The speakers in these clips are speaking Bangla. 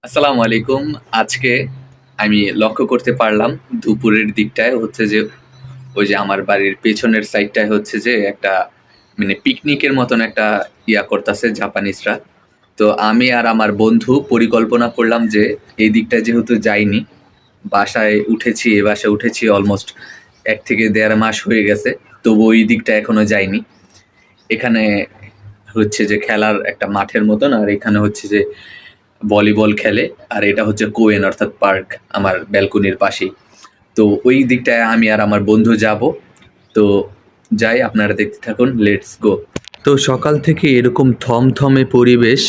আসসালামু আলাইকুম। আজকে আমি লক্ষ্য করতে পারলাম দুপুরের দিকটায় হচ্ছে যে ওই যে আমার বাড়ির পেছনের সাইডটায় হচ্ছে যে একটা মানে পিকনিকের মতন একটা করতেছে জাপানিজরা। তো আমি আর আমার বন্ধু পরিকল্পনা করলাম যে এই দিকটা যেহেতু যাইনি, এ বাসায় উঠেছি অলমোস্ট ১ থেকে ১.৫ মাস হয়ে গেছে। তবু ওই দিকটা এখনো যাইনি। এখানে হচ্ছে যে খেলার একটা মাঠের মতন, আর এখানে হচ্ছে যে ভলিবল খেলে। আর এটা হচ্ছে কোয়েন অর্থাৎ পার্ক আমার ব্যালকনির পাশেই। তো ওই দিকটায় আমি আর আমার বন্ধু যাব। তো যাই, আপনারা দেখতে থাকুন, লেটস গো। তো সকাল থেকে এরকম থমথমে পরিবেশ,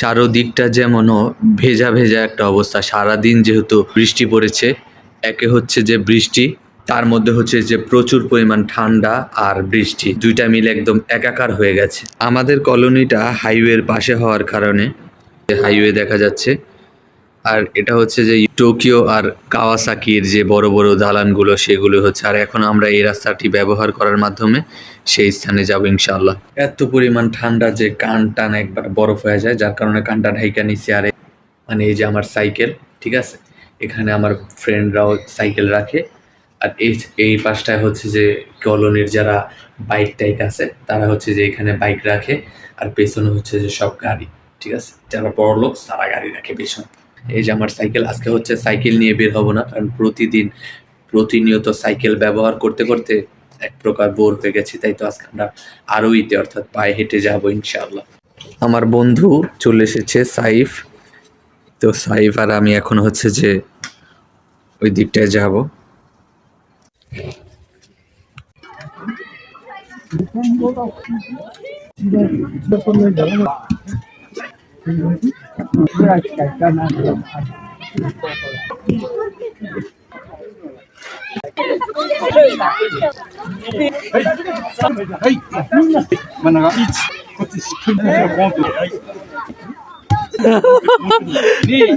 চারোদিকটা যেমনও ভেজা ভেজা একটা অবস্থা। সারাদিন যেহেতু বৃষ্টি পড়েছে, একে হচ্ছে যে বৃষ্টি, তার মধ্যে হচ্ছে যে প্রচুর পরিমাণ ঠান্ডা আর বৃষ্টি, দুইটা মিলে একদম একাকার হয়ে গেছে। আমাদের কলোনিটা হাইওয়ের পাশে হওয়ার কারণে হাইওয়ে দেখা যাচ্ছে। আর এটা হচ্ছে যে টোকিও আর কাওয়াসাকির যে বড় বড় দালানগুলো, সেগুলো হচ্ছে। আর এখন আমরা এই রাস্তাটি ব্যবহার করার মাধ্যমে সেই স্থানে যাব ইনশাআল্লাহ। এত পরিমাণ ঠান্ডা যে কান টান একবার বরফ হয়ে যায়, যার কারণে কানটা ঢাইকা নিছি। আর মানে এই যে আমার সাইকেল, ঠিক আছে, এখানে আমার ফ্রেন্ডরাও সাইকেল রাখে। আর এই পাশটায় হচ্ছে যে কলোনির যারা বাইক টাইক আছে, তারা হচ্ছে যে এখানে বাইক রাখে। আর পেছনে হচ্ছে যে সব গাড়ি, ঠিক আছে, যারা বড় লোক তারা গাড়ি রাখে পেছনে। এই যে আমার সাইকেল, আজকে হচ্ছে সাইকেল নিয়ে বের হব না, কারণ প্রতিনিয়ত সাইকেল ব্যবহার করতে করতে এক প্রকার বোর হয়ে গেছি। তাই তো আজকে আমরা আরোইতে অর্থাৎ পায়ে হেঁটে যাবো ইনশাআল্লাহ। আমার বন্ধু চলে এসেছে, সাইফ। তো সাইফ আর আমি এখন হচ্ছে যে ওই দিকটায় যাব।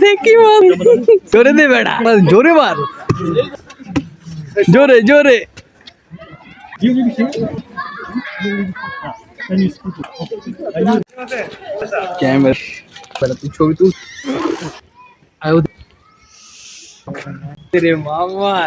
দেখি মার, জোরে দে বেড়া, জোরে মার, জোরে জোরে। ক্যামেরা তুই ছবি তুল। রে মামা